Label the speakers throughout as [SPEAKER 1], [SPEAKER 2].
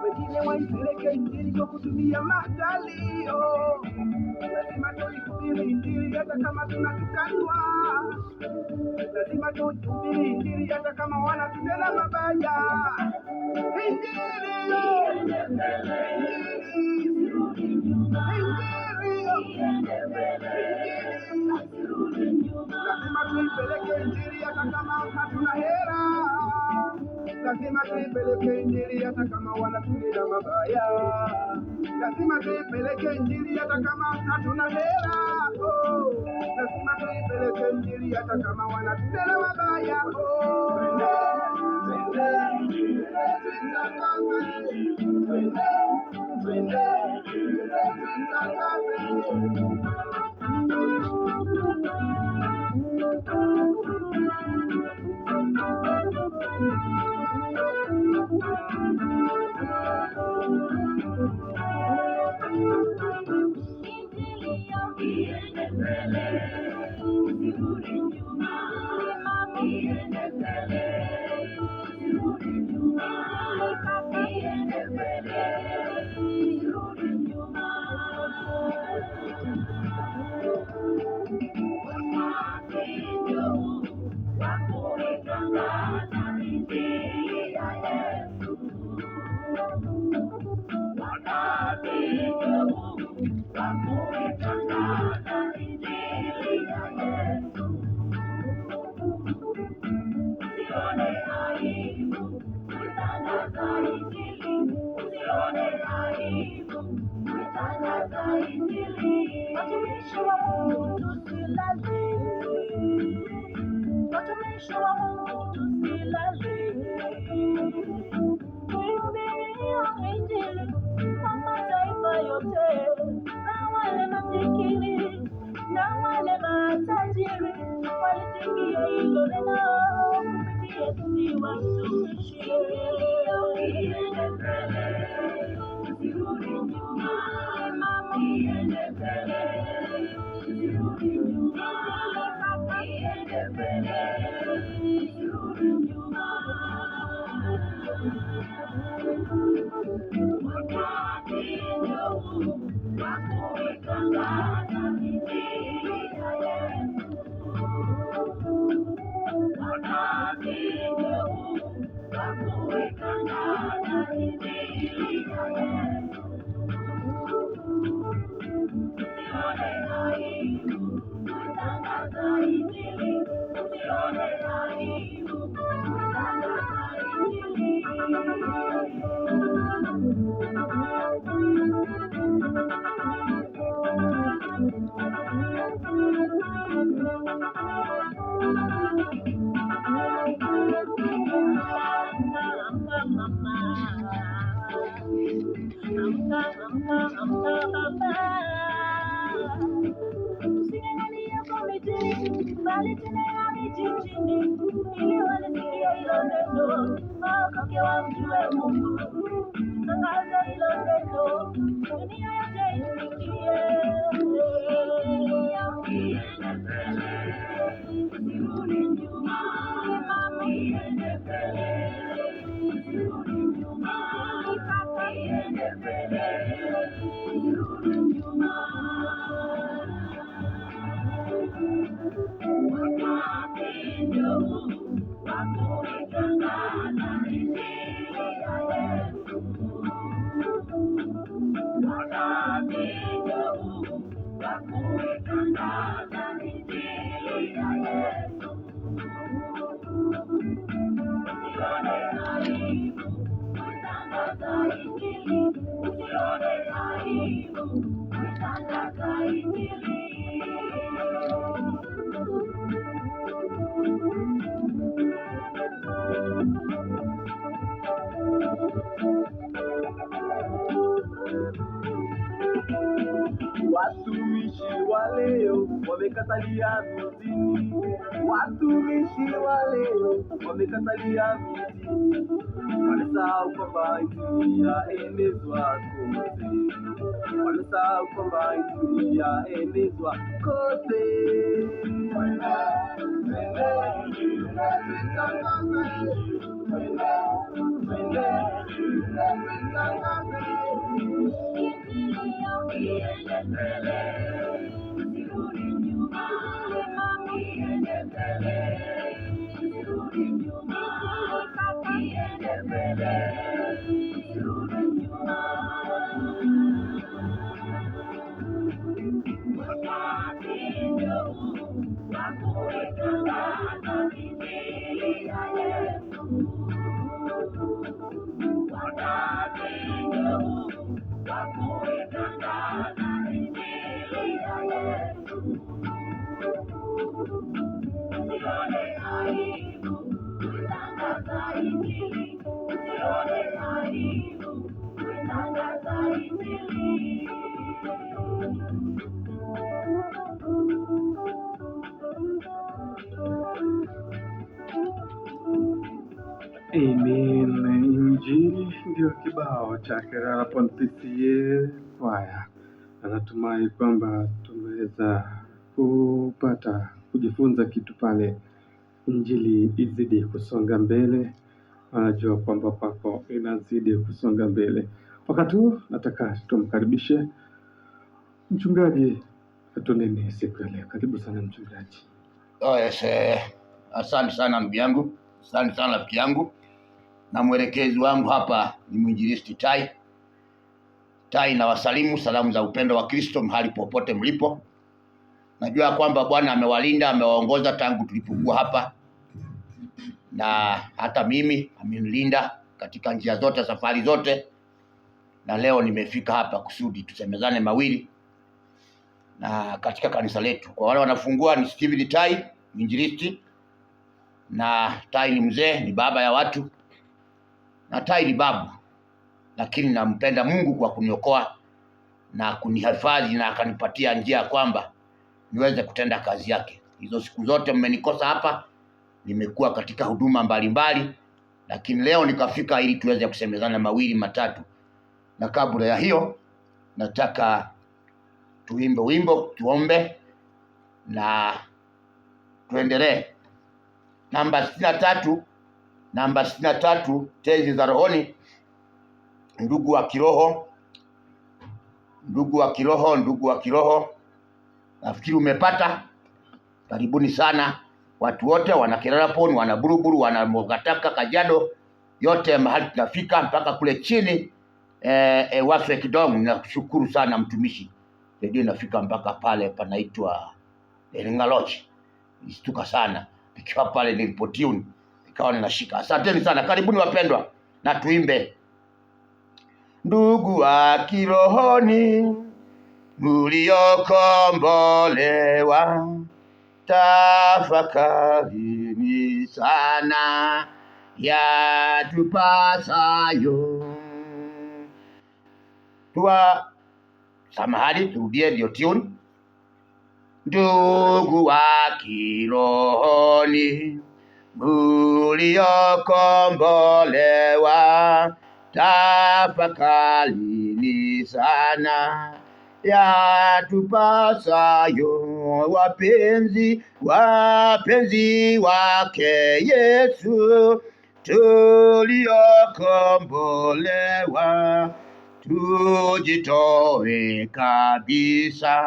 [SPEAKER 1] wengine waipeleke injili kwa kutumia magalio. Lazima tuihubiri injili hata kama tunatukanwa, lazima tuihubiri injili hata kama wanatutenda mabaya. Lazima tuipeleke injili hata kama hatuna hela, lazima tuipeleke injili hata kama wanatutenda mabaya, lazima tuipeleke injili hata kama hatuna hela, lazima tuipeleke injili hata kama wanatutenda mabaya. Watumishi wa Mungu tusilale, watumishi wa Mungu tusilale, tuihubiri injili kwa mataifa yote, na wale masikini na wale matajiri walisikia hilo neno kupitia sisi watumishi. Iende mbele, usirudi nyuma, mama, iende mbele, usirudi nyuma, iende mbele, usirudi nyuma. Wakati ndio huu wa kuitangaza injili ya Yesu. Wakati ndio huu wa kuitangaza injili ya Yesu. Usione aibu kuitangaza injili, usione aibu kuitangaza injili. Tusiangalie kwa mijini, bali tunaenda vijijini, ili walisikie hilo neno, waokoke wamjue Mungu. Tangaza hilo neno, dunia yote isikie. Iende mbele, usirudi nyuma, mama, iende mbele, usirudi nyuma, iende mbele, usirudi nyuma. Wakati ndio huu wa kuitangaza injili ya Yesu. Wakati ndio huu wa kuitangaza injili ya Yesu. Usione aibu kuitangaza injili, usione aibu kuitangaza injili. Watumishi wa leo wamekatalia mjini, watumishi wa leo wamekatalia mjini, wanasahau kwamba injili yaenezwa kote, wanasahau kwamba injili yaenezwa kote. Amen. Injili ndio kibao cha Kerala Pontificie Kwaya. Anatumai kwamba tumeweza kupata kujifunza kitu pale. Injili izidi kusonga mbele. Anajua kwamba kwako inazidi kusonga mbele. Wakati huu nataka tumkaribishe mchungaji atunene siku ya leo. Karibu sana mchungaji.
[SPEAKER 2] Yes, asante sana ndugu yangu, asante sana rafiki yangu, na mwelekezi wangu hapa ni mwinjilisti Tai na wasalimu salamu za upendo wa Kristo mahali popote mlipo. Najua kwamba Bwana amewalinda, amewaongoza tangu tulipokuwa hapa, na hata mimi amenilinda katika njia zote, safari zote, na leo nimefika hapa kusudi tusemezane mawili na katika kanisa letu. Kwa wale wanafungua, ni Steven Tai, mwinjilisti, na Tai ni mzee, ni baba ya watu, na Tai ni babu, lakini nampenda Mungu kwa kuniokoa na kunihifadhi na akanipatia njia kwamba niweze kutenda kazi yake. Hizo siku zote mmenikosa hapa, nimekuwa katika huduma mbalimbali, lakini leo nikafika ili tuweze kusemezana mawili matatu. Na kabla ya hiyo nataka tuimbe wimbo, tuombe na tuendelee. Namba 63, Tenzi za Rohoni. Ndugu wa kiroho, nafikiri umepata. Karibuni sana watu wote, wana Kerala Pon, wana Buruburu, wana Mogataka, Kajiado, yote mahali tunafika mpaka kule chini Waswe Kidong. Nashukuru sana mtumishi, ndio nafika mpaka pale panaitwa Ngalochi. Nistuka sana nikiwa pale nilipotune, nikawa ninashika. Asanteni sana, karibuni wapendwa, na tuimbe. Ndugu wa kirohoni muliokombolewa, tafakarini sana yatupasayo. Samahani, turudie ndio tune. Ndugu wa kirohoni muliokombolewa, tafakarini sana yatupasayo. Wapenzi wake Yesu, tuliokombolewa, tujitoe kabisa,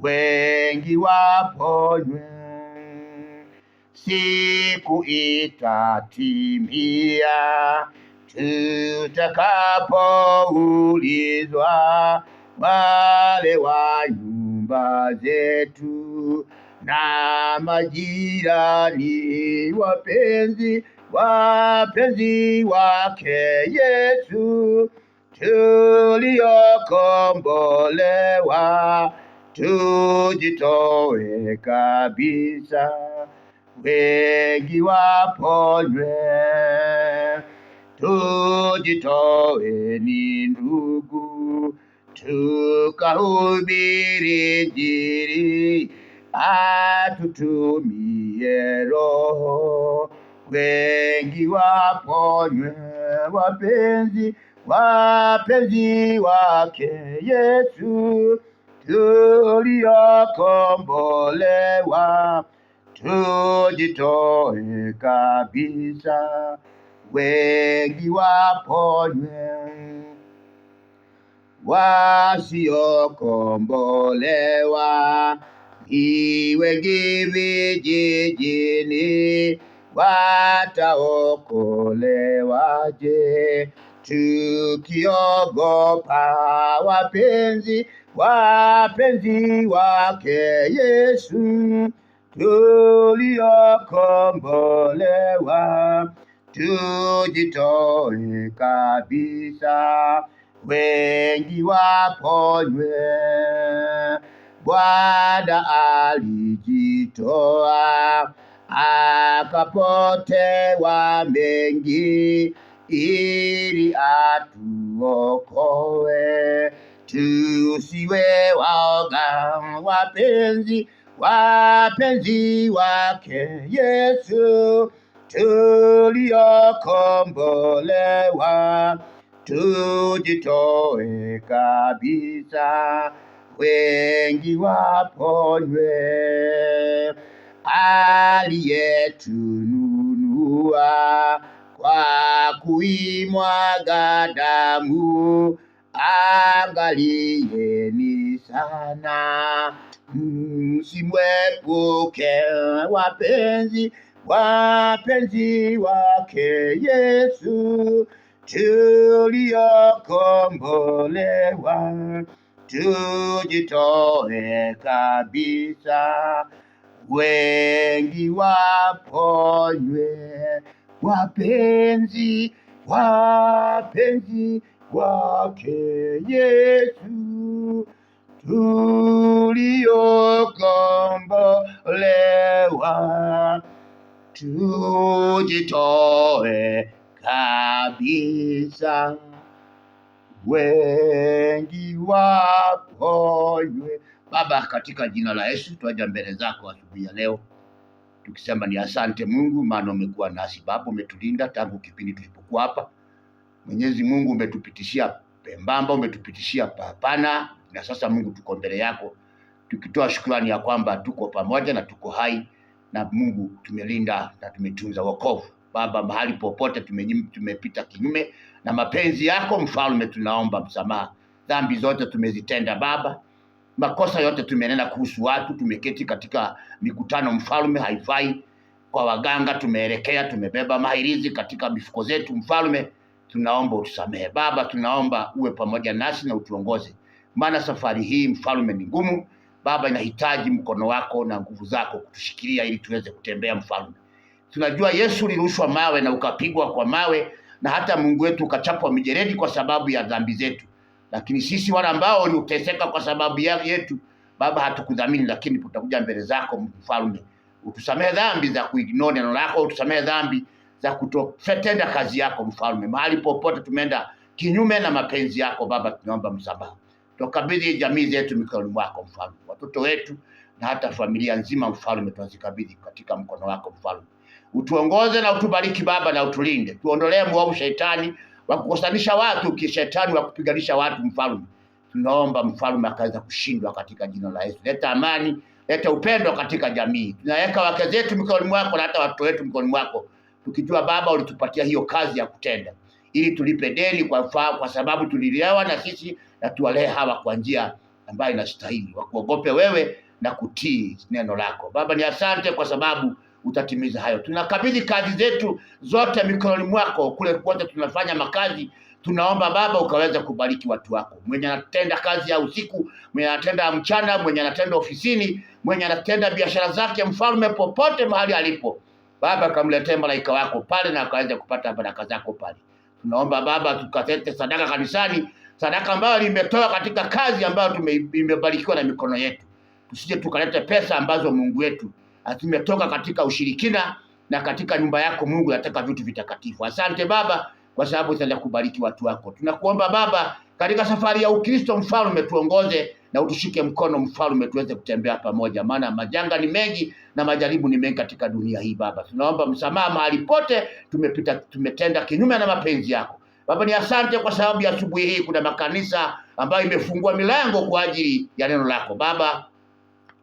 [SPEAKER 2] wengi waponywe. Siku itatimia tutakapoulizwa wale wa nyumba zetu na majirani, wapenzi wake Yesu, tuliokombolewa, tujitoe kabisa, wengi waponywe. Tujitoe ni ndugu, tukahubiri Injili, atutumie Roho, wengi waponywe. Wapenzi wake Yesu, tuliokombolewa, tujitoe kabisa, wengi waponywe, wasiokombolewa ni wengi vijijini, wataokolewaje tukiogopa wapenzi wake Yesu, tuliokombolewa, tujitoe kabisa, wengi waponywe. Bwana alijitoa akapotewa mengi ili atuokoe, tusiwe waoga wapenzi wake Yesu, tuliokombolewa, tujitoe kabisa, wengi waponywe. Aliyetununua kwa kuimwaga damu, angalieni sana, msimwepuke wapenzi wake Yesu, tuliokombolewa, tujitoe kabisa, wengi waponywe. Wapenzi wake Yesu, tuliokombolewa, tujitoe kabisa, wengi waponywe. Baba, katika jina la Yesu twaja mbele zako asubuhi ya leo tukisema ni asante Mungu, maana umekuwa nasi Baba, umetulinda tangu kipindi tulipokuwa hapa. Mwenyezi Mungu, umetupitishia pembamba, umetupitishia papana, na sasa Mungu tuko mbele yako tukitoa shukrani ya kwamba tuko pamoja na tuko hai, na Mungu tumelinda na tumetunza wokovu. Baba, mahali popote tumepita kinyume na mapenzi yako Mfalme, tunaomba msamaha. Dhambi zote tumezitenda Baba, makosa yote tumenena kuhusu watu, tumeketi katika mikutano Mfalme haifai, kwa waganga tumeelekea, tumebeba mahirizi katika mifuko zetu Mfalme, tunaomba utusamehe Baba, tunaomba uwe pamoja nasi na utuongoze, maana safari hii Mfalme ni ngumu Baba, inahitaji mkono wako na nguvu zako kutushikilia ili tuweze kutembea Mfalme. Tunajua Yesu ulirushwa mawe na ukapigwa kwa mawe, na hata Mungu wetu ukachapwa mijeledi kwa sababu ya dhambi zetu, lakini sisi wale ambao uliteseka kwa sababu yetu Baba hatukudhamini, lakini tutakuja mbele zako Mfalme, utusamehe dhambi za kuignore neno lako, utusamehe dhambi za kutotenda kazi yako Mfalme. Mahali popote tumeenda kinyume na mapenzi yako Baba, tunaomba msamaha. Tukabidhi jamii zetu mikononi mwako Mfalme, watoto wetu na hata familia nzima Mfalme, tunazikabidhi katika mkono wako Mfalme. Utuongoze na utubariki Baba, na utulinde, tuondolee mwovu shetani wa kukosanisha watu, kishetani wa kupiganisha watu Mfalme. Tunaomba Mfalme akaweza kushindwa katika jina la Yesu. Leta amani, leta upendo katika jamii. Tunaweka wake zetu mikononi mwako na hata watoto wetu mikononi mwako, tukijua Baba ulitupatia hiyo kazi ya kutenda ili tulipe deni kwa sababu tulilewa na sisi, na tuwalee hawa kwa njia ambayo inastahili, wakuogope wewe na kutii neno lako Baba. Ni asante kwa sababu utatimiza hayo. Tunakabidhi kazi zetu zote mikononi mwako, kule kote tunafanya makazi, tunaomba Baba ukaweza kubariki watu wako, mwenye anatenda kazi ya usiku, mwenye anatenda mchana, mwenye anatenda ofisini, mwenye anatenda biashara zake Mfalme, popote mahali alipo Baba, kamletee malaika wako pale na akaweza kupata baraka zako pale. Tunaomba Baba tukatete sadaka kanisani, sadaka ambayo limetoa katika kazi ambayo tumebarikiwa na mikono yetu. Tusije tukalete pesa ambazo Mungu wetu tumetoka katika ushirikina, na katika nyumba yako Mungu nataka vitu vitakatifu. Asante Baba kwa sababu utaenda kubariki watu wako. Tunakuomba Baba katika safari ya Ukristo Mfalme, tuongoze na utushike mkono Mfalme, tuweze kutembea pamoja, maana majanga ni mengi na majaribu ni mengi katika dunia hii Baba. Tunaomba msamaha mahali pote tumetenda kinyume na mapenzi yako Baba. Ni asante kwa sababu ya asubuhi hii kuna makanisa ambayo imefungua milango kwa ajili ya neno lako Baba.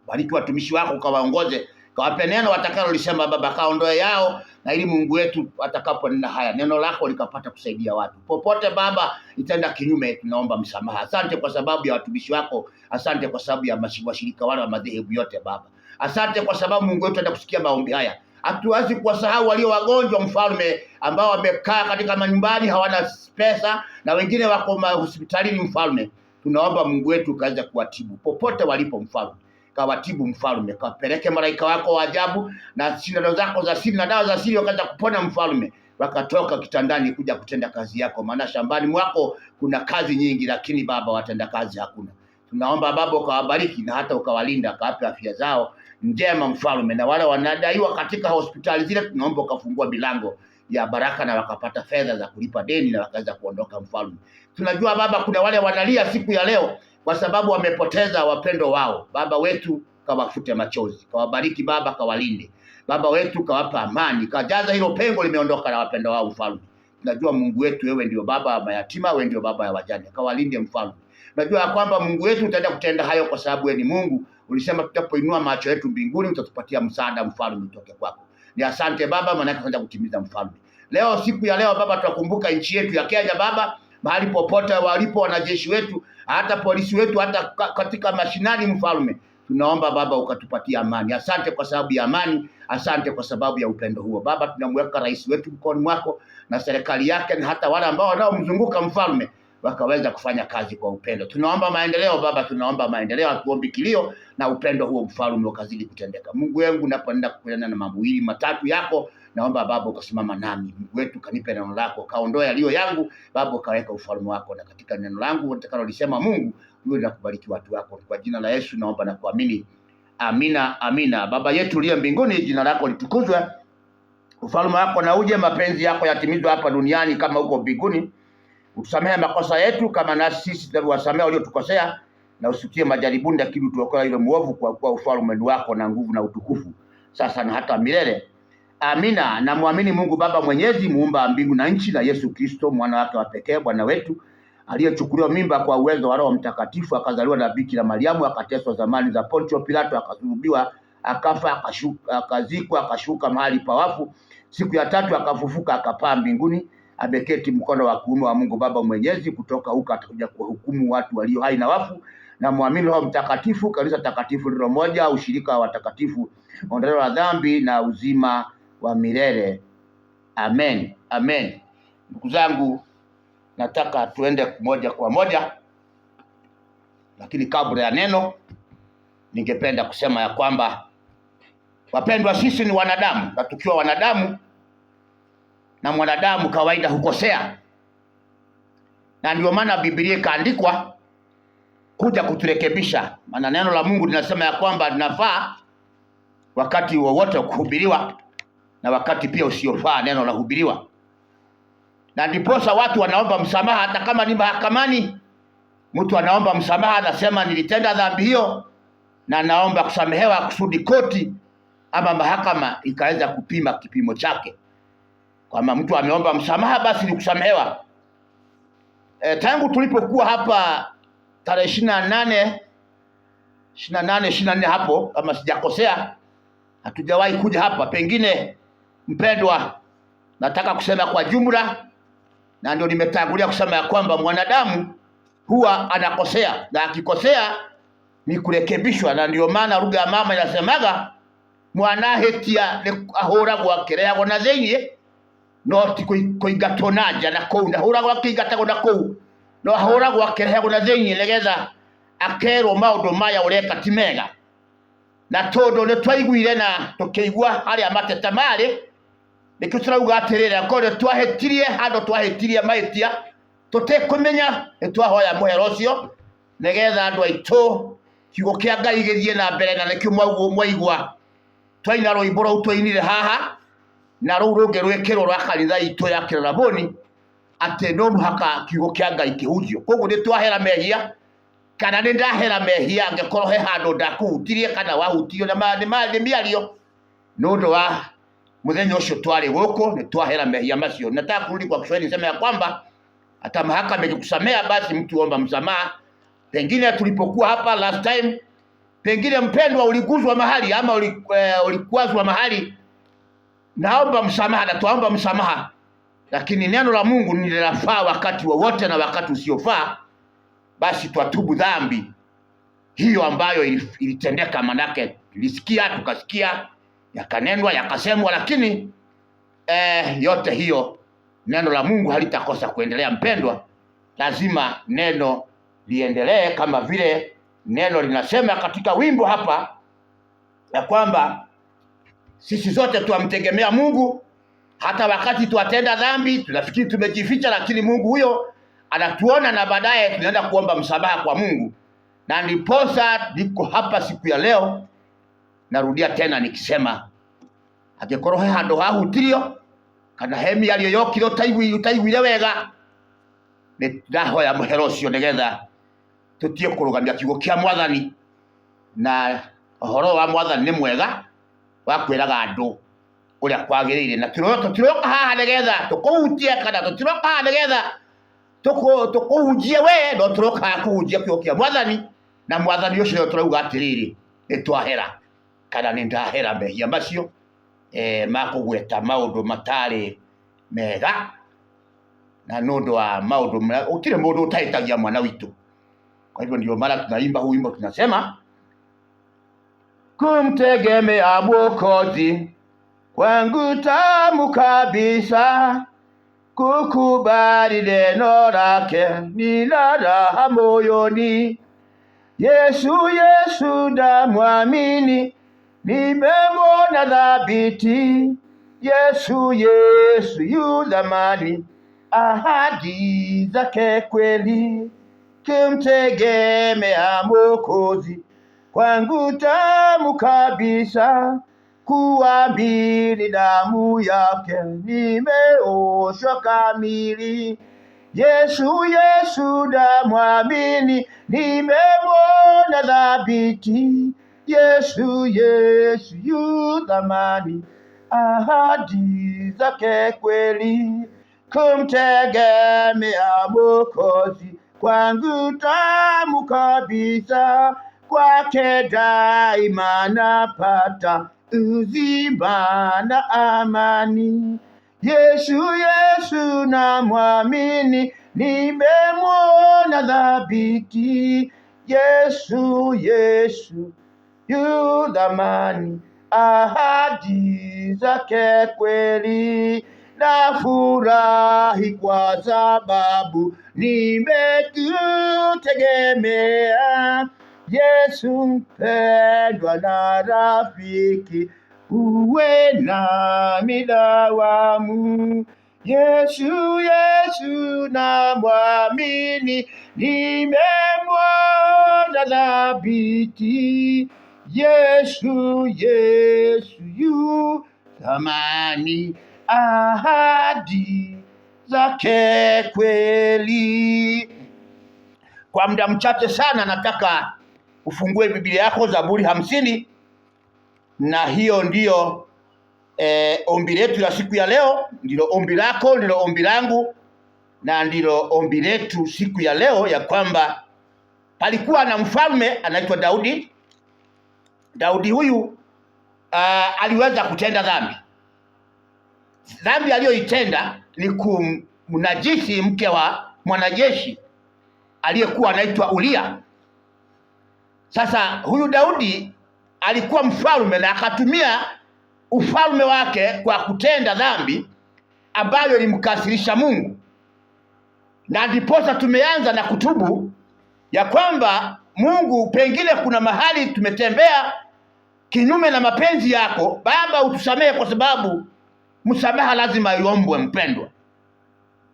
[SPEAKER 2] Bariki watumishi wako, ukawaongoze kawape neno watakalolisema Baba, kaondoe yao, na ili Mungu wetu atakaponena haya neno lako likapata kusaidia watu. Popote Baba itaenda kinyume, tunaomba msamaha. Asante kwa sababu ya watumishi wako, asante kwa sababu ya washirika wale wa madhehebu yote Baba. Asante kwa sababu Mungu wetu anaenda kusikia maombi haya. Hatuwezi kuwasahau walio wagonjwa Mfalme, ambao wamekaa katika manyumbani hawana pesa, na wengine wako hospitalini Mfalme. Tunaomba Mungu wetu kaweza kuwatibu popote walipo Mfalme. Kawatibu Mfalme, kapeleke malaika wako wa ajabu na sindano zako za siri na dawa za siri wakaanza kupona Mfalme, wakatoka kitandani kuja kutenda kazi yako, maana shambani mwako kuna kazi nyingi, lakini Baba watenda kazi hakuna. Tunaomba Baba ukawabariki na hata ukawalinda, kawape afya zao njema Mfalme, na wale wanadaiwa katika hospitali zile tunaomba ukafungua milango ya baraka na wakapata fedha za kulipa deni na wakaweza kuondoka Mfalme. Tunajua Baba kuna wale wanalia siku ya leo kwa sababu wamepoteza wapendo wao. Baba wetu kawafute machozi, kawabariki Baba, kawalinde Baba wetu, kawapa amani, kajaza hilo pengo limeondoka na wapendo wao Mfalme. Tunajua Mungu wetu wewe ndio baba wa mayatima, wewe ndio baba ya wajane, kawalinde Mfalme. Tunajua kwamba Mungu wetu utaenda kutenda hayo kwa sababu wewe ni Mungu. Ulisema tutapoinua macho yetu mbinguni utatupatia msaada Mfalme utoke kwako. Ni asante Baba, maana tunaenda kutimiza Mfalme. Leo siku ya leo Baba tutakumbuka nchi yetu ya Kenya Baba, mahali popote walipo wanajeshi wetu, hata polisi wetu, hata katika mashinani Mfalme. Tunaomba Baba ukatupatia amani. Asante kwa sababu ya amani, asante kwa sababu ya upendo huo. Baba tunamweka rais wetu mkononi mwako na serikali yake na hata wale ambao wanaomzunguka Mfalme, wakaweza kufanya kazi kwa upendo. Tunaomba maendeleo Baba, tunaomba maendeleo, hatuombi kilio, na upendo huo Mfalme ukazidi kutendeka. Mungu wangu, napoenda kupendana na mambo hili matatu yako, naomba Baba ukasimama nami. Mungu wetu kanipe neno lako, kaondoe yaliyo yangu Baba, ukaweka ufalme wako, na katika neno langu utakalolisema Mungu uwe na kubariki watu wako. Kwa jina la Yesu naomba na kuamini. Amina, amina. Baba yetu uliye mbinguni, jina lako litukuzwe. Ufalme wako na uje, mapenzi yako yatimizwe hapa duniani kama huko mbinguni. Utusamehe makosa yetu kama nasi sisi tunavyowasamehe waliotukosea, na usitie majaribuni, lakini utuokoe yule muovu, kwa kuwa ufalme wako na nguvu na utukufu sasa na hata milele. Amina. Na muamini Mungu Baba Mwenyezi, muumba mbingu na nchi, na Yesu Kristo mwana wake wa pekee Bwana wetu, aliyechukuliwa mimba kwa uwezo wa Roho Mtakatifu, akazaliwa na Bikira Mariamu, akateswa zamani za Pontio Pilato, akasulubiwa, akafa, akazikwa, akashuka mahali pa wafu, siku ya tatu akafufuka, akapaa mbinguni, ameketi mkono wa kuume wa Mungu Baba Mwenyezi. Kutoka huko atakuja kuhukumu watu walio hai na wafu. Na muamini Roho Mtakatifu, kanisa takatifu lilo moja, ushirika wa watakatifu, ondoleo la dhambi na uzima wa milele. Amen, amen. Ndugu zangu, nataka tuende moja kwa moja, lakini kabla ya neno ningependa kusema ya kwamba wapendwa, sisi ni wanadamu, na tukiwa wanadamu, na mwanadamu kawaida hukosea, na ndio maana Biblia ikaandikwa kuja kuturekebisha. Maana neno la Mungu linasema ya kwamba linafaa wakati wowote kuhubiriwa, na wakati pia usiofaa neno la hubiriwa. Na ndiposa watu wanaomba msamaha, hata kama ni mahakamani. Mtu anaomba msamaha, anasema nilitenda dhambi hiyo na naomba kusamehewa, kusudi koti ama mahakama ikaweza kupima kipimo chake. Kama mtu ameomba msamaha, basi ni kusamehewa. Tangu tulipokuwa hapa tarehe 24 hapo, kama sijakosea, hatujawahi kuja hapa. Pengine mpendwa, nataka kusema kwa jumla, na ndio nimetangulia kusema ya kwamba mwanadamu huwa anakosea, na akikosea ni kurekebishwa. Na ndio maana lugha ya mama inasemaga mwana hetia ahora gwa kereago na theinie no ti kuingatonaja na kou, na ahora gwa kingatago na kou no ahora gwa kereago na theinie nigetha akerwo maundu maya ureka ti mega. Na tondu ni twaiguire na tukiigua haria mateta mari, nikio turauga atirira korwo twahetirie handu twahetirie mahitia tutikumenya, nitwahoya muhero ucio nigetha andu aitu kiugo kia Ngai githie na mbere. Na nikio mwaigua twaina rwimbo rũu twainire haha, na rũu rũngĩ rwĩkĩrwo rwa kanitha itũ ya Kĩraraboni, atĩ no mũhaka kiugo kia Ngai kĩhunjio. Koguo nĩ twahera mehia, kana nĩ ndahera mehia angĩkorwo he handũ ndakũhutirie kana wahutirio na nĩ mĩario nĩ ũndũ wa mũthenya ũcio twarĩ gũkũ, nĩ twahera mehia macio. Nataka kurudi kwa Kiswahili niseme ya kwamba hata mahakama ikikusamea, basi mtu omba msamaha. Pengine tulipokuwa hapa last time pengine mpendwa uliguzwa mahali ama ulikuwazwa mahali, naomba msamaha na tuomba msamaha. Lakini neno la Mungu ni linafaa wakati wowote na wakati usiofaa. Basi twatubu dhambi hiyo ambayo ilitendeka, manake tulisikia, tukasikia, yakanenwa, yakasemwa, lakini yote hiyo neno la Mungu halitakosa kuendelea mpendwa. Lazima neno liendelee, kama vile neno linasema katika wimbo hapa ya kwamba sisi zote tuamtegemea Mungu. Hata wakati tuatenda dhambi tunafikiri tumejificha, lakini Mungu huyo anatuona na baadaye tunaenda kuomba msamaha kwa Mungu. Na ndiposa niko hapa siku ya leo, narudia tena nikisema agekorohe hando hahutirio kana hemi aliyoyokiro utaigwire wega, ndahoya muhero ucio nigetha tutie kurugamia kiugo kia Mwathani. Na uhoro wa Mwathani ni mwega wa kwiraga andu uria kwagirire, na tutiroka haha nigetha tukuhutie kana tutiroka haha nigetha tukuhunjie we, no turoka kuhunjia kiugo kia Mwathani. Na Mwathani ucio turauga atiriri nitwahera kana nindahera mehia macio makugweta maundu matari mega, na nundu wa maundu utire mundu utahitagia mwana witu. Kwa hivyo ndio mara tunaimba huu wimbo, tunasema kumtegemea Mwokozi kwangu tamu kabisa, kukubali neno lake nina raha moyoni. Yesu ndamwamini, nimemwona thabiti. Yesu yu thamani, ahadi zake kweli. Kumtegemea Mwokozi kwangu tamu kabisa, kuamini damu yake nimeoshwa kamili. Yesu ndamwamini, nimemwona thabiti. Yesu yu thamani, ahadi zake kweli. Kumtegemea Mwokozi kwangu tamu kabisa, kwake daima napata uzima na amani. Yesu namwamini, nimemwona thabiti. Yesu yu thamani, ahadi zake kweli. Nafurahi kwa sababu nimekutegemea. Yesu mpendwa na rafiki, uwe nami dawamu. Yesu namwamini, nimemwona thabiti. Yesu yu thamani, ahadi zake kweli. Kwa muda mchache sana nataka ufungue Biblia yako Zaburi 50, na hiyo ndiyo ombi letu la siku ya leo. Ndilo ombi lako, ndilo ombi langu, na ndilo ombi letu siku ya leo, ya kwamba palikuwa na mfalme anaitwa Daudi. Daudi huyu aliweza kutenda dhambi. Dhambi aliyoitenda ni kumnajisi mke wa mwanajeshi aliyekuwa anaitwa Uria. Sasa huyu Daudi alikuwa mfalme na akatumia ufalme wake kwa kutenda dhambi ambayo ilimkasirisha Mungu. Na ndiposa tumeanza na kutubu ya kwamba Mungu, pengine kuna mahali tumetembea kinyume na mapenzi yako. Baba, utusamehe, kwa sababu msamaha lazima iombwe mpendwa.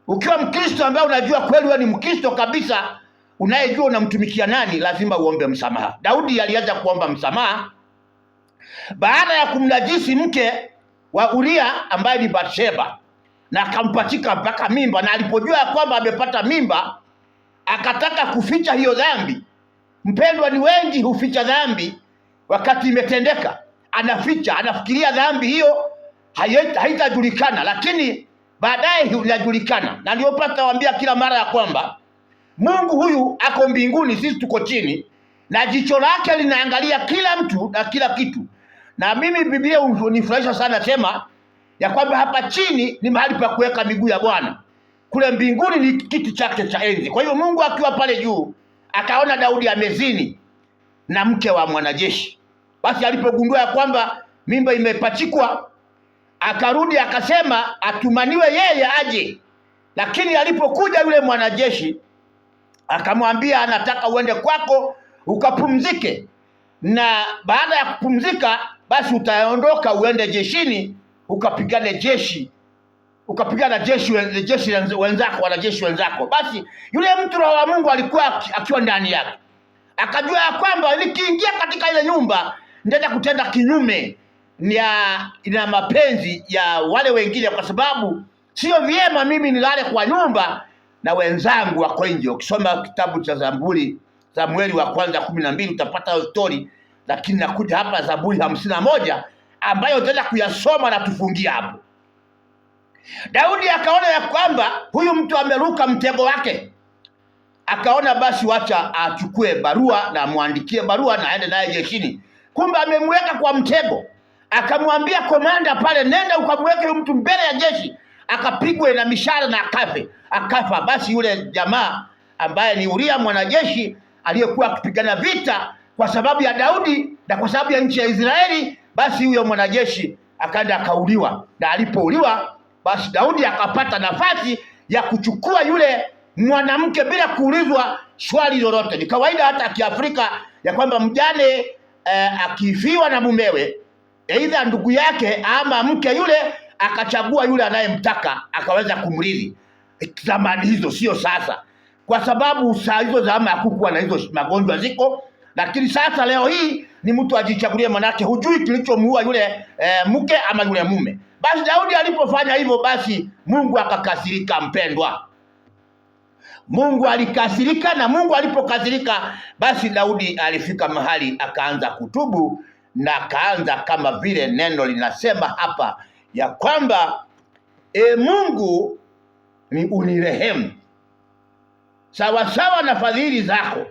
[SPEAKER 2] Ukiwa Mkristo ambaye unajua kweli wewe ni Mkristo kabisa, unayejua unamtumikia nani, lazima uombe msamaha. Daudi alianza kuomba msamaha baada ya kumnajisi mke wa Uria ambaye ni Bathsheba, na akampatika mpaka mimba. Na alipojua kwamba amepata mimba, akataka kuficha hiyo dhambi. Mpendwa, ni wengi huficha dhambi wakati imetendeka, anaficha, anafikiria dhambi hiyo haitajulikana, lakini baadaye inajulikana. Na ndio pata waambia kila mara ya kwamba Mungu huyu ako mbinguni, sisi tuko chini, na jicho lake linaangalia kila mtu na kila kitu. Na mimi Biblia hunifurahisha sana, sema ya kwamba hapa chini ni mahali pa kuweka miguu ya Bwana, kule mbinguni ni kiti chake cha enzi. Kwa hiyo Mungu akiwa pale juu akaona Daudi amezini na mke wa mwanajeshi. Basi alipogundua ya kwamba mimba imepachikwa, akarudi akasema atumaniwe yeye aje. Lakini alipokuja yule mwanajeshi akamwambia, anataka uende kwako ukapumzike, na baada ya kupumzika basi utaondoka uende jeshini ukapigana jeshi wenzako, wanajeshi wenzako. Basi yule mtu Roho wa Mungu alikuwa akiwa ndani yake, akajua ya kwamba nikiingia katika ile nyumba nitaenda kutenda kinyume na mapenzi ya wale wengine, kwa sababu sio vyema mimi nilale kwa nyumba na wenzangu wako nje. Ukisoma kitabu cha Zaburi, Samueli wa kwanza 12 utapata hiyo story, lakini nakuja hapa Zaburi 51 ambayo utaenda kuyasoma na tufungia hapo. Daudi akaona ya kwamba huyu mtu ameruka mtego wake, akaona basi wacha achukue barua na muandikie barua na aende naye jeshini. Kumbe amemweka kwa mtego. Akamwambia komanda pale, nenda ukamweke huyu mtu mbele ya jeshi akapigwe na mishale na akafa. Basi yule jamaa ambaye ni Uria mwanajeshi aliyekuwa akipigana vita kwa sababu ya Daudi na kwa sababu ya nchi ya Israeli, basi huyo mwanajeshi akaenda akauliwa. Na alipouliwa basi Daudi akapata nafasi ya kuchukua yule mwanamke bila kuulizwa swali lolote. Ni kawaida hata Kiafrika ya kwamba mjane akifiwa na mumewe, aidha ndugu yake ama mke yule akachagua yule anayemtaka akaweza kumrithi. Zamani hizo, sio sasa, kwa sababu saa hizo zama hakukuwa na hizo magonjwa ziko. Lakini sasa leo hii ni mtu ajichagulie, manake hujui kilichomuua yule mke ama yule mume. Basi Daudi alipofanya hivyo, basi Mungu akakasirika. Mpendwa, Mungu alikasirika, na Mungu alipokasirika basi Daudi alifika mahali akaanza kutubu, na akaanza kama vile neno linasema hapa ya kwamba Mungu ni unirehemu sawa sawa na fadhili zako,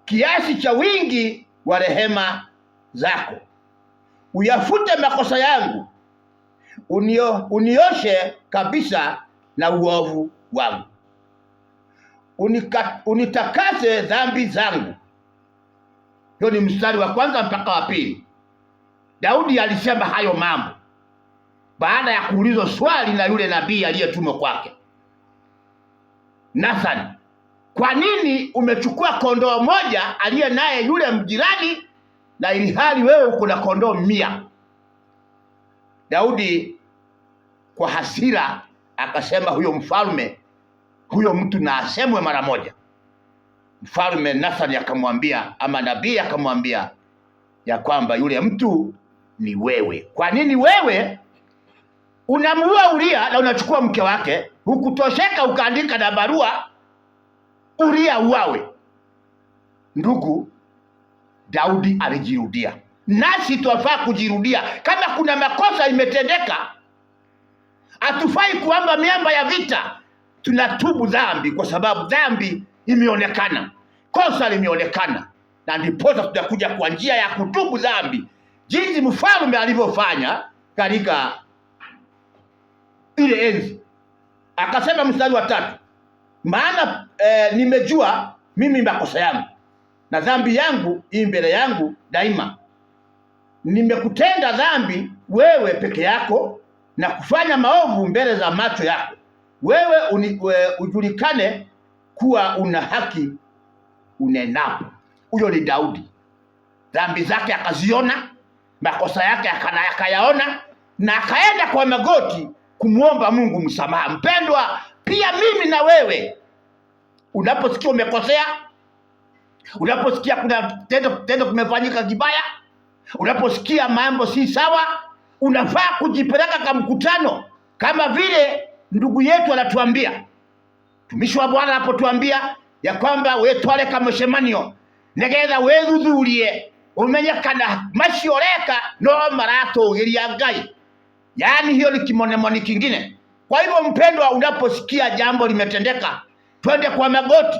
[SPEAKER 2] kiasi cha wingi wa rehema zako, uyafute makosa yangu, unioshe kabisa na uovu wangu, unitakase dhambi zangu. Hiyo ni mstari wa kwanza mpaka wa pili. Daudi alisema hayo mambo baada ya kuulizwa swali na yule nabii aliyetumwa kwake, Nathan, kwa nini umechukua kondoo moja aliye naye yule mjirani na ili hali wewe uko na kondoo 100? Daudi kwa hasira akasema huyo mfalme, huyo mtu na asemwe mara moja. Mfalme Nathan akamwambia, ama nabii akamwambia ya kwamba yule mtu ni wewe. Kwa nini wewe unamuua Uria na unachukua mke wake? Hukutosheka ukaandika na barua Uria uawe? Ndugu, Daudi alijirudia, nasi tuwafaa kujirudia. Kama kuna makosa imetendeka, hatufai kuamba miamba ya vita. Tunatubu dhambi kwa sababu dhambi imeonekana, kosa limeonekana, na ndipo tutakuja kwa njia ya kutubu dhambi, jinsi mfalme alivyofanya katika ile enzi. Akasema mstari wa 3, maana nimejua mimi makosa yangu na dhambi yangu mbele yangu daima. Nimekutenda dhambi wewe peke yako na kufanya maovu mbele za macho yako. Wewe ujulikane kuwa una haki unenapo. Huyo ni Daudi. Dhambi zake akaziona, makosa yake akayaona, na akaenda kwa magoti kumuomba Mungu msamaha. Mpendwa, pia mimi na wewe, unaposikia umekosea, unaposikia kuna tendo kumefanyika kibaya, unaposikia mambo si sawa, unafaa kujipeleka kwa mkutano, kama vile ndugu yetu anatuambia, tumishi wa Bwana anapotuambia ya kwamba wetwale kama shemanio negetha wethuthurie umenyekana macioreka no maratugiria Ngai. Yaani hiyo ni kimonemoni kingine. Kwa hivyo mpendwa, unaposikia jambo limetendeka, twende kwa magoti.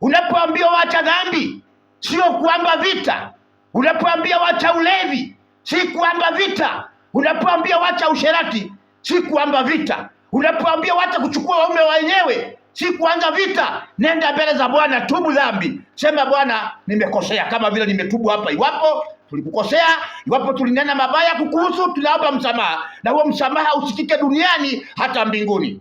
[SPEAKER 2] Unapoambiwa wacha dhambi, sio kuamba vita. Unapoambiwa wacha ulevi, si kuamba vita. Unapoambiwa wacha usherati, si kuamba vita. Unapoambiwa wacha kuchukua waume wenyewe, si kuanza vita. Nenda mbele za Bwana, tubu dhambi. Sema, Bwana, nimekosea, kama vile nimetubu hapa. Iwapo tulikukosea, iwapo tulinena mabaya kukuhusu, tunaomba msamaha, na huo msamaha usikike duniani hata mbinguni.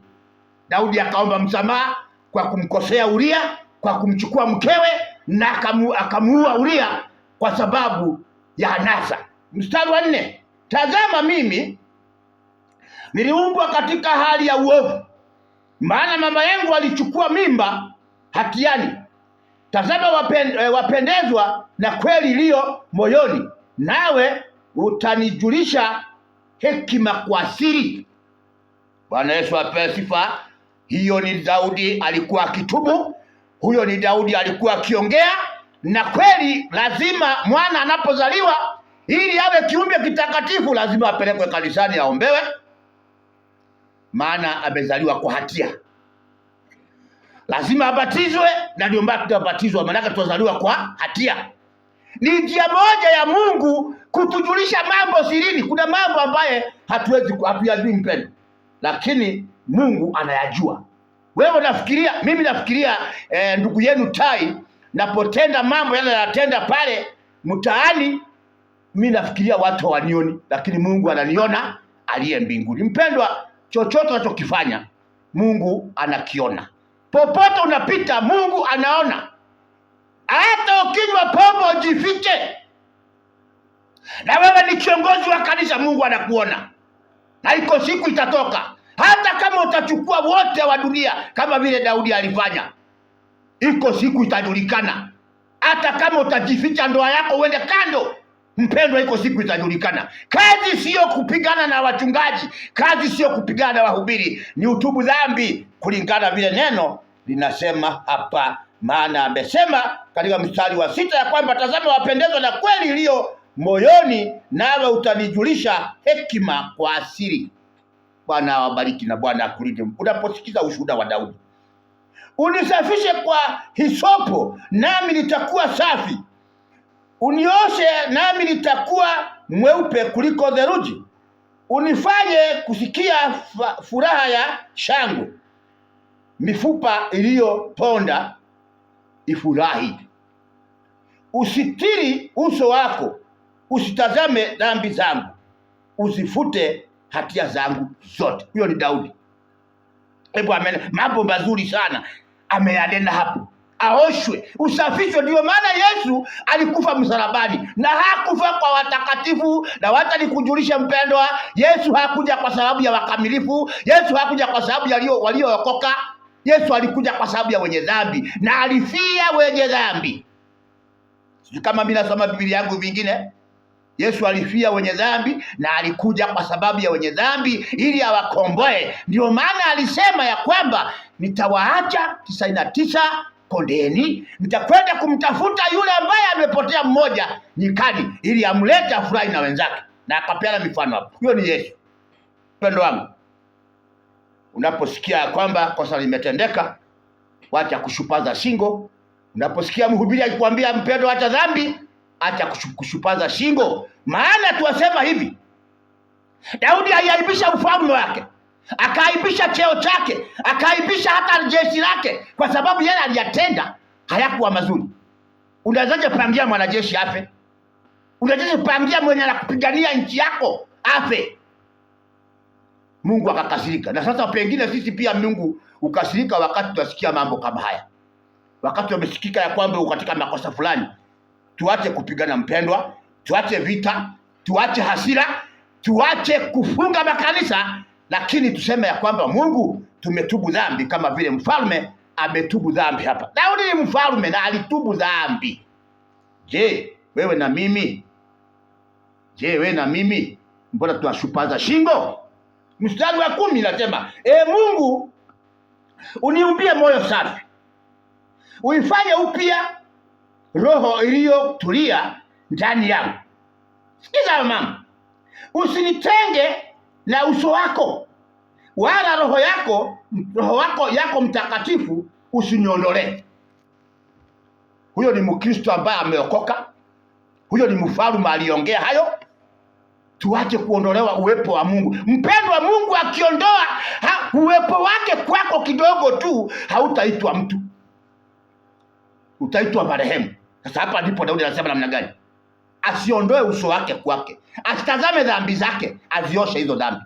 [SPEAKER 2] Daudi akaomba msamaha kwa kumkosea Uria, kwa kumchukua mkewe, na akamuua Uria kwa sababu ya anasa. Mstari wa 4, tazama mimi niliumbwa katika hali ya uovu, maana mama yangu alichukua mimba hatiani. Tazama wapendezwa na kweli iliyo moyoni, nawe utanijulisha hekima kwa siri. Bwana Yesu apewe sifa. Hiyo ni Daudi alikuwa akitubu. Huyo ni Daudi alikuwa akiongea. Na kweli lazima mwana anapozaliwa, ili awe kiumbe kitakatifu, lazima apelekwe kanisani aombewe, maana amezaliwa kwa hatia. Lazima abatizwe, na ndio maana tunabatizwa, maana tunazaliwa kwa hatia. Ni njia moja ya Mungu kutujulisha mambo sirini. Kuna mambo ambaye hatuyajui mpendo, lakini Mungu anayajua. Wewe unafikiria, mimi nafikiria ndugu yenu Tai napotenda mambo yale yanatenda pale mtaani, mimi nafikiria watu wanioni, lakini Mungu ananiona aliye mbinguni. Mpendwa, chochote unachokifanya Mungu anakiona. Popote unapita Mungu anaona. Hata ukinywa pombe ujifiche, na wewe ni kiongozi wa kanisa, Mungu anakuona, na iko siku itatoka. Hata kama utachukua wote wa dunia kama vile Daudi alifanya, iko siku itajulikana. Hata kama utajificha ndoa yako uende kando, mpendwa, iko siku itajulikana. Kazi sio kupigana na wachungaji, kazi sio kupigana na wahubiri, ni utubu dhambi kulingana vile neno linasema hapa. Maana amesema katika mstari wa 6 ya kwamba tazama wapendezwa na kweli iliyo moyoni, nawe utanijulisha hekima kwa asiri. Bwana awabariki na Bwana akulinde. Unaposikiza ushuhuda wa Daudi, unisafishe kwa hisopo nami nitakuwa safi, unioshe nami nitakuwa mweupe kuliko theluji, unifanye kusikia furaha ya shangwe, mifupa iliyoponda ifurahi. Usitiri uso wako, usitazame dhambi zangu, usifute hatia zangu zote. Huyo ni Daudi. Hebu amen. Mambo mazuri sana ameyanena hapo. Aoshwe, usafishwe. Ndio maana Yesu alikufa msalabani, na hakufa kwa watakatifu. Na wacha nikujulishe mpendwa, Yesu hakuja kwa sababu ya wakamilifu. Yesu hakuja kwa sababu ya waliookoka. Yesu alikuja kwa sababu ya wenye dhambi, na alifia wenye dhambi. Kama mimi nasoma Biblia yangu vingine, Yesu alifia wenye dhambi, na alikuja kwa sababu ya wenye dhambi ili awakomboe. Ndio maana alisema ya kwamba nitawaacha 99 kondeni, nitakwenda kumtafuta yule ambaye amepotea mmoja nyikani, ili amlete afurahi na wenzake. Na akapeana mifano hapo. Huyo ni Yesu. Mpendo wangu, unaposikia kwamba kosa limetendeka, wacha kushupaza shingo. Unaposikia mhubiri akikwambia mpendo acha dhambi, acha kushupaza shingo. Maana tuwasema hivi, Daudi aliaibisha ufalme wake, akaaibisha cheo chake, akaaibisha hata jeshi lake, kwa sababu yale aliyatenda hayakuwa mazuri. Unawezaje pangia mwanajeshi afe? Unawezaje pangia mwenye anakupigania nchi yako afe? Mungu akakasirika. Na sasa pengine sisi pia Mungu ukasirika wakati tunasikia mambo kama haya. Wakati wamesikika ya kwamba katika makosa fulani, tuache kupigana mpendwa, tuache vita, tuache hasira, tuache kufunga makanisa, lakini tuseme ya kwamba Mungu, tumetubu dhambi kama vile mfalme ametubu dhambi hapa. Daudi ni mfalme na alitubu dhambi. Je, wewe na mimi? Mbona tunashupaza shingo? Mstari wa 10 nasema, Mungu, uniumbie moyo safi, uifanye upya roho iliyotulia ndani yangu. Sikiza mama, usinitenge na uso wako, wala roho wako yako mtakatifu usiniondolee. Huyo ni Mkristo ambaye ameokoka. Huyo ni mfalme aliongea hayo. Tuache kuondolewa uwepo wa Mungu. Mpendwa, Mungu akiondoa uwepo wake kwako kidogo tu, hautaitwa mtu, utaitwa marehemu. Sasa hapa ndipo Daudi anasema namna gani? Asiondoe uso wake kwake, asitazame dhambi zake, azioshe hizo dhambi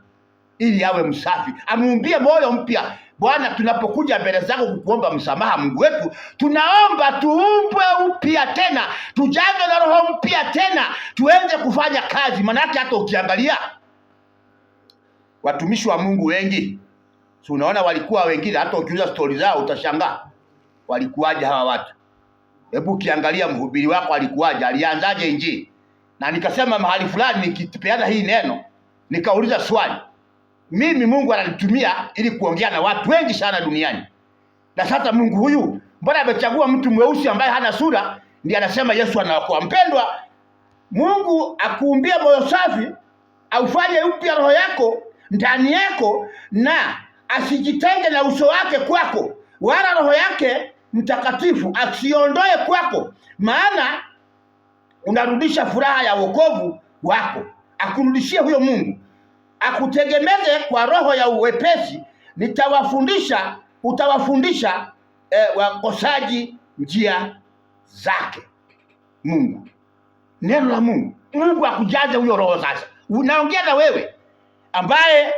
[SPEAKER 2] ili awe msafi, amuumbie moyo mpya. Bwana, tunapokuja mbele zako kukuomba msamaha, Mungu wetu, tunaomba tuumbwe upya tena, tujazwe na roho mpya tena, tuenze kufanya kazi. Manake hata ukiangalia watumishi wa Mungu wengi, si unaona walikuwa wengine, hata ukiuliza stori zao utashangaa walikuwaje hawa watu. Hebu kiangalia mhubiri wako alikuwaje, alianzaje Injili? Na nikasema mahali fulani nikipeana hii neno, nikauliza swali, mimi Mungu ananitumia ili kuongea na watu wengi sana duniani. Na sasa Mungu huyu mbona amechagua mtu mweusi ambaye hana sura ndiye anasema Yesu anaokoa? Mpendwa, Mungu akuumbie moyo safi, aufanye upya roho yako ndani yako, na asijitenge na uso wake kwako, wala roho yake Mtakatifu asiondoe kwako, maana unarudisha furaha ya wokovu wako. Akurudishie huyo Mungu, akutegemeze kwa roho ya uwepesi. Utawafundisha wakosaji njia zake. Mungu, neno la Mungu, Mungu akujaze huyo roho. Sasa unaongea na wewe ambaye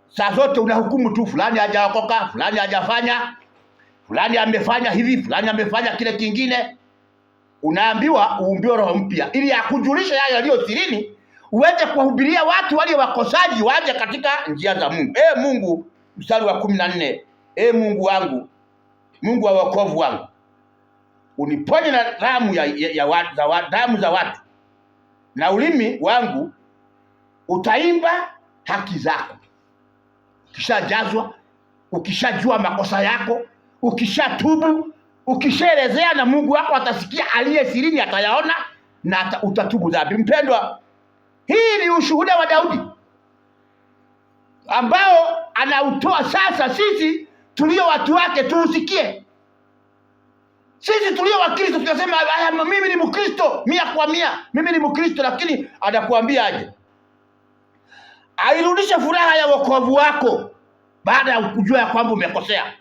[SPEAKER 2] saa zote unahukumu tu, fulani hajaokoka, fulani hajafanya, fulani amefanya hivi, fulani amefanya kile kingine. Unaambiwa uumbiwe roho mpya ili akujulishe yale yaliyo sirini, uweze kuwahubiria watu walio wakosaji waje katika njia za Mungu. Mungu, mstari wa 14, Mungu wangu, Mungu wa wokovu wangu, uniponye na damu damu za watu, na ulimi wangu utaimba haki zako. Ukishajazwa, ukishajua makosa yako, ukishatubu, ukishaelezea, na Mungu wako atasikia, aliye sirini atayaona na utatubu dhambi. Mpendwa, hii ni ushuhuda wa Daudi ambao anautoa sasa. Sisi tulio watu wake tuusikie. Sisi tulio Wakristo tunasema mimi ni Mkristo 100%, mimi ni Mkristo, lakini anakuambia aje? Airudishe furaha ya wokovu wako baada ya kujua ya kwamba umekosea.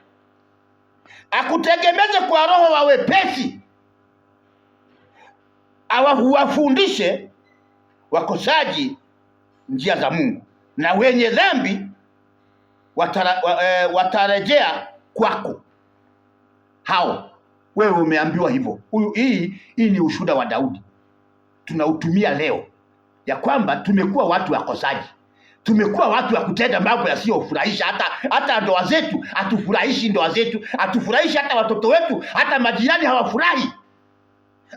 [SPEAKER 2] Akutegemeze kwa roho wa wepesi, awafundishe wakosaji njia za Mungu, na wenye dhambi watarejea kwako. Hao wewe umeambiwa hivyo. Hii ni ushuhuda wa Daudi, tunautumia leo, ya kwamba tumekuwa watu wakosaji, tumekuwa watu wa kutenda mambo yasiyofurahisha. Hata ndoa zetu hatufurahishi, ndoa zetu hatufurahishi, hata watoto wetu, hata majirani hawafurahi,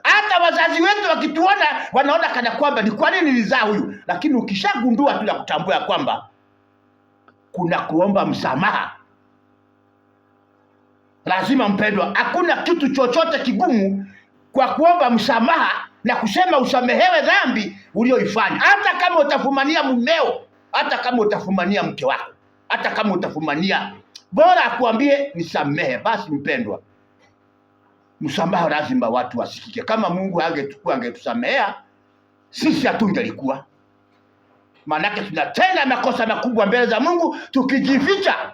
[SPEAKER 2] hata wazazi wetu wakituona wanaona kana kwamba ni kwa nini nilizaa huyu. Lakini ukishagundua tu na kutambua kwamba kuna kuomba msamaha, lazima mpendwa, hakuna kitu chochote kigumu kwa kuomba msamaha na kusema usamehewe dhambi ulioifanya. Hata kama utafumania mumeo, hata kama utafumania mke wako, hata kama utafumania, bora akuambie nisamehe. Basi mpendwa, msamaha lazima watu wasikike. Kama Mungu angetusamehea sisi hatungelikuwa. Maanake tunatenda makosa makubwa mbele za Mungu tukijificha.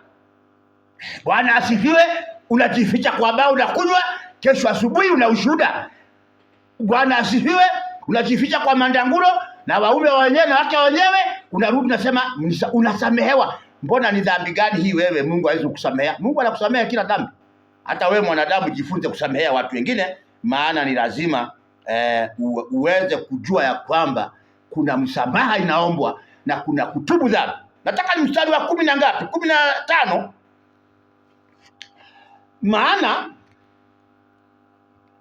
[SPEAKER 2] Bwana asifiwe. Unajificha kwa bao unakunywa, kesho asubuhi una ushuhuda. Bwana asifiwe. Unajificha kwa mandangulo na waume wenyewe na wake wenyewe, unarudi unasema unasamehewa. Mbona ni dhambi gani hii wewe Mungu hawezi kukusamehea? Mungu anakusamehea kila dhambi. Hata wewe mwanadamu jifunze kusamehea watu wengine, maana ni lazima uweze kujua ya kwamba kuna msamaha inaombwa na kuna kutubu dhambi. Nataka ni mstari wa 10 na ngapi? 15. Maana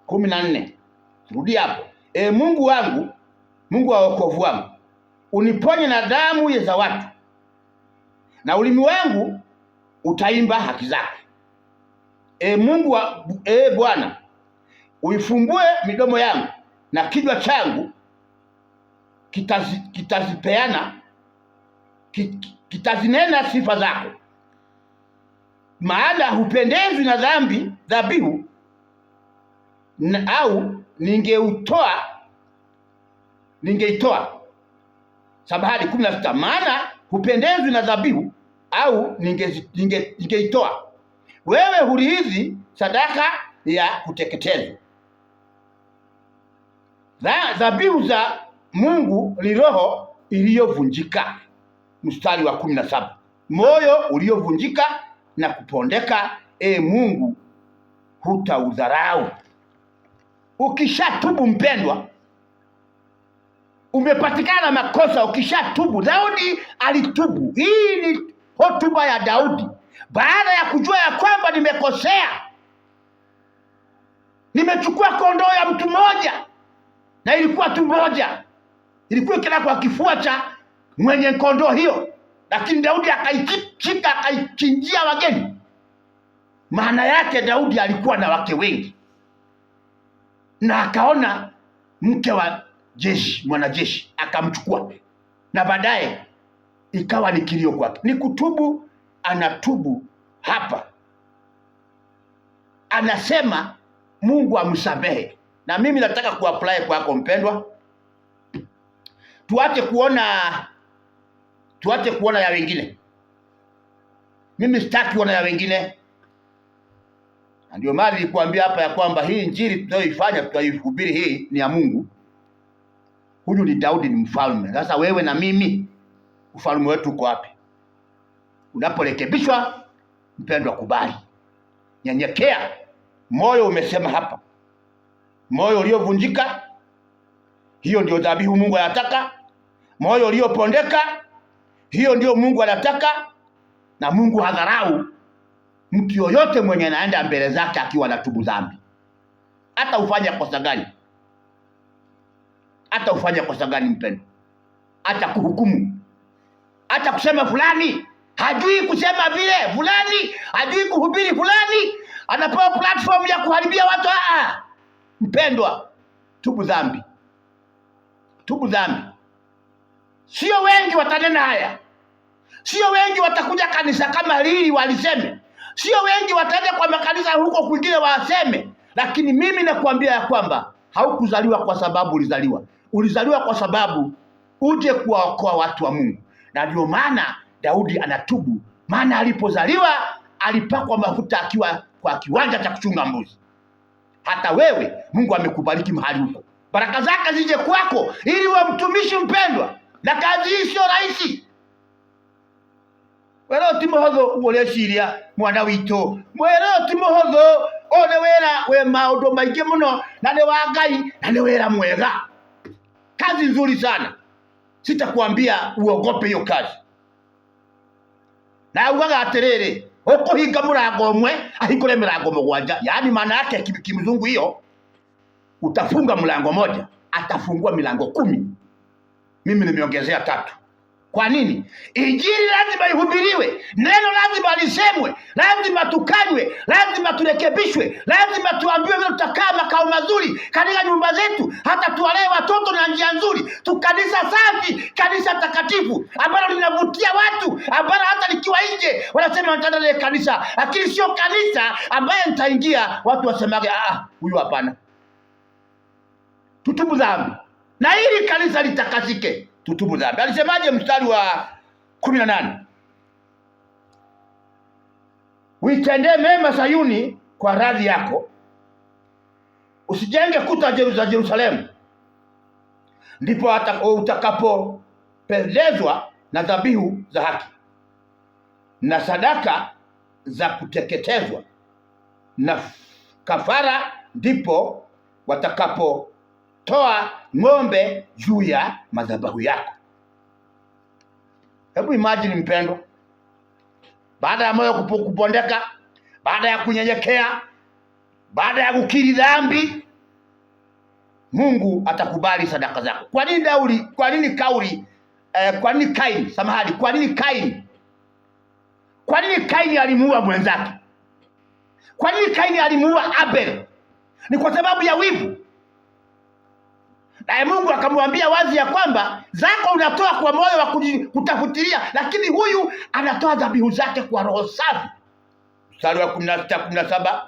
[SPEAKER 2] 14. Rudi hapo. Mungu wangu, Mungu wa wokovu wangu, uniponye na damu za watu, na ulimi wangu utaimba haki zako. Bwana, uifumbue midomo yangu, na kinywa changu kitazinena sifa zako. Maana hupendezwi na dhabihu, au ningeitoa. Samahani, 16, maana hupendezwi na dhabihu au ningeitoa. Wewe huridhi sadaka ya kuteketezwa. Dhabihu za Mungu ni roho iliyovunjika. Mstari wa 17, moyo uliovunjika na kupondeka, Mungu hutaudharau. Ukishatubu mpendwa, umepatikana makosa, ukishatubu. Daudi alitubu. Hii ni hotuba ya Daudi baada ya kujua ya kwamba nimekosea, nimechukua kondoo ya mtu mmoja, na ilikuwa tu moja, ilikuwa kila kwa kifua cha mwenye kondoo hiyo, lakini Daudi akaishika akaichinjia wageni. Maana yake Daudi alikuwa na wake wengi, na akaona mke wa mwanajeshi akamchukua, na baadaye ikawa ni kilio kwake. Ni kutubu, anatubu hapa, anasema Mungu amsamehe. Na mimi nataka kuapply kwako mpendwa, tuache kuona ya wengine. Mimi sitaki kuona ya wengine. Ndio maana nilikwambia hapa ya kwamba hii injili tunayoifanya, tunaihubiri, hii ni ya Mungu. Huyu ni Daudi, ni mfalme. Sasa wewe na mimi, ufalme wetu uko wapi? Unaporekebishwa mpendwa, kubali, nyenyekea. Moyo umesema hapa, moyo uliovunjika, hiyo ndio dhabihu Mungu anataka. Moyo uliopondeka, hiyo ndio Mungu anataka. Na Mungu hadharau mtu yoyote mwenye anaenda mbele zake akiwa anatubu dhambi. Hata ufanye kosa gani, mpendwa, hata kuhukumu, hata kusema fulani hajui kusema vile, fulani hajui kuhubiri, fulani anapewa platform ya kuharibia watu. Mpendwa, tubu dhambi. Sio wengi watanena haya, sio wengi watakuja kanisa kama hili waliseme, sio wengi wataenda kwa makanisa huko kwingine waseme. Lakini mimi nakwambia ya kwamba haukuzaliwa kwa sababu ulizaliwa kwa sababu uje kuwaokoa watu wa Mungu. Na ndio maana Daudi anatubu, maana alipozaliwa alipakwa mafuta akiwa kwa kiwanja cha kuchunga mbuzi. Hata wewe Mungu amekubariki mahali huko, baraka zake zije kwako ili uwe mtumishi mpendwa. Na kazi hii sio rahisi. Wero timohodho uoleshiria mwana wito, wero timohodho one wera we maundu maingi muno, na ni wa Ngai, na ni wera mwega. Kazi nzuri sana, sitakwambia uogope hiyo kazi. Na ugaga atiriri, ukuhinga murango umwe ahingure mirango mugwanja. Yaani maana yake kimzungu hiyo, utafunga mlango moja, atafungua milango 10. Mimi nimeongezea 3. Kwa nini? Injili lazima ihubiriwe, neno lazima lisemwe, lazima tukanywe, lazima turekebishwe, lazima tuambiwe vile tutakaa makao mazuri katika nyumba zetu, hata tuwalee watoto na njia nzuri, tukanisa safi, kanisa takatifu ambalo linavutia watu, ambalo hata likiwa nje wanasema nitaenda ile kanisa, lakini sio kanisa ambaye nitaingia watu wasemage huyu hapana. Tutubu dhambi, na ili kanisa litakasike, tutubu dhambi. Alisemaje mstari wa 18? Uitendee mema Sayuni kwa radhi yako, usijenge kuta za Yerusalemu, ndipo utakapopendezwa na dhabihu za haki na sadaka za kuteketezwa na kafara, ndipo watakapotoa ng'ombe juu ya madhabahu yako. Hebu imagine mpendo, baada ya moyo kupondeka, baada ya kunyenyekea, baada ya kukiri dhambi, Mungu atakubali sadaka zako. Kwa nini Kaini alimuua mwenzake? Kwa nini Kaini alimuua Abel? Ni kwa sababu ya wivu. Na Mungu akamwambia wazi ya kwamba zako unatoa kwa moyo wa kutafutilia, lakini huyu anatoa dhabihu zake kwa roho safi. Mstari wa 16-17,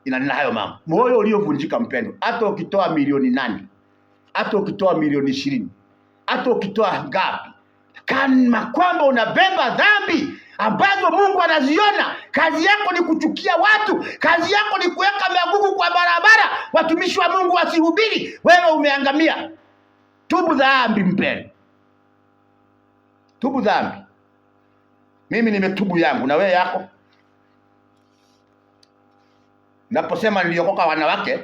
[SPEAKER 2] inanena hayo mambo. Moyo uliovunjika mpendo, hata ukitoa milioni 8, hata ukitoa milioni 20, hata ukitoa ngapi, kama kwamba unabeba dhambi ambazo Mungu anaziona, kazi yako ni kuchukia watu, kazi yako ni kuweka magugu kwa barabara, watumishi wa Mungu wasihubiri, wewe umeangamia. Tubu dhambi mpendo, tubu dhambi. Mimi nimetubu yangu, na wewe yako. Naposema niliokoka wanawake,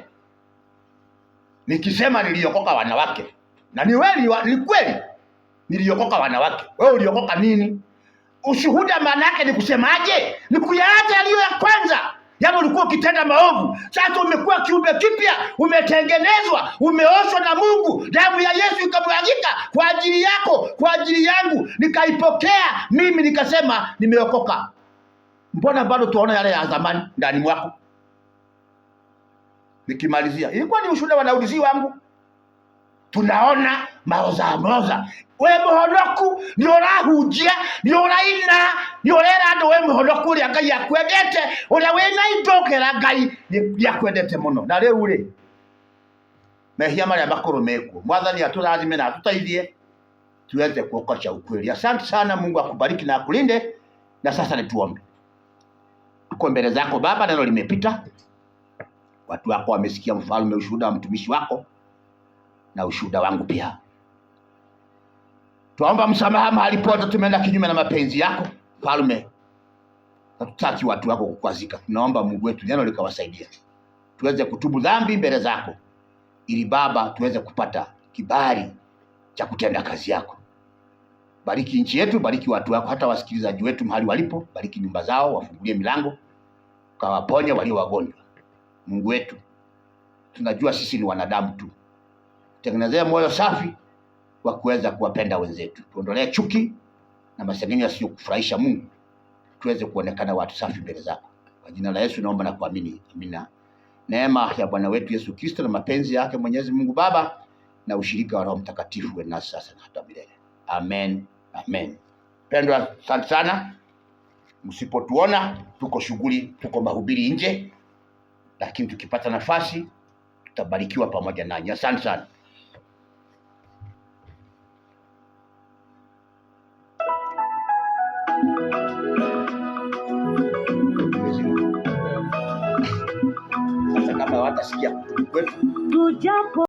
[SPEAKER 2] nikisema niliokoka wanawake, na ni kweli niliokoka wanawake. Wewe uliokoka nini? Ushuhuda maana yake ni kusemaje? Ni kuyaacha yaliyo ya kwanza. Yaani ulikuwa ukitenda maovu, sasa umekuwa kiumbe kipya, umetengenezwa, umeoshwa na Mungu. Damu ya Yesu ikamwagika kwa ajili yako, kwa ajili yangu, nikaipokea mimi, nikasema nimeokoka. Mbona bado tuona yale ya zamani ndani mwako? Nikimalizia, ilikuwa ni ushuhuda wa Daudi wangu. Tunaona maoza we muhonoku ni urahunjia ni uraina ni urera andu we muhonoku uria Ngai akwendete uria wina indokera Ngai ni akwendete muno. Na riu ri mehia maria makuru mekwo, Mwathani aturathime na atutaithie tuweze kuokosha ukweli. Asante sana, Mungu akubariki na akulinde. Na sasa nituombe. Tuko mbele zako Baba, neno limepita, watu wako wamesikia mfalme ushuhuda wa mtumishi wako na ushuhuda wangu pia. Tuomba msamaha mahali pote tumeenda kinyume na mapenzi yako mfalme. Hatutaki watu wako kukwazika. Tunaomba Mungu wetu neno likawasaidia tuweze kutubu dhambi mbele zako, ili Baba tuweze kupata kibali cha kutenda kazi yako. Bariki nchi yetu, bariki watu wako, hata wasikilizaji wetu mahali walipo, bariki nyumba zao, wafungulie milango, kawaponye walio wagonjwa. Mungu wetu, tunajua sisi ni wanadamu tu. Tengenezea moyo safi wa kuweza kuwapenda wenzetu. Tuondolee chuki na masengenyo yasiyokufurahisha Mungu. Tuweze kuonekana watu safi mbele zako. Kwa jina la Yesu naomba na kuamini. Amina. Neema ya Bwana wetu Yesu Kristo na mapenzi yake Mwenyezi Mungu Baba na ushirika wa Roho Mtakatifu uwe nasi sasa na hata milele. Amen. Amen. Pendwa, asante sana. Msipotuona tuko shughuli, tuko mahubiri nje, lakini tukipata nafasi tutabarikiwa pamoja nanyi. Asante sana. Sasa kama watasikia kwetu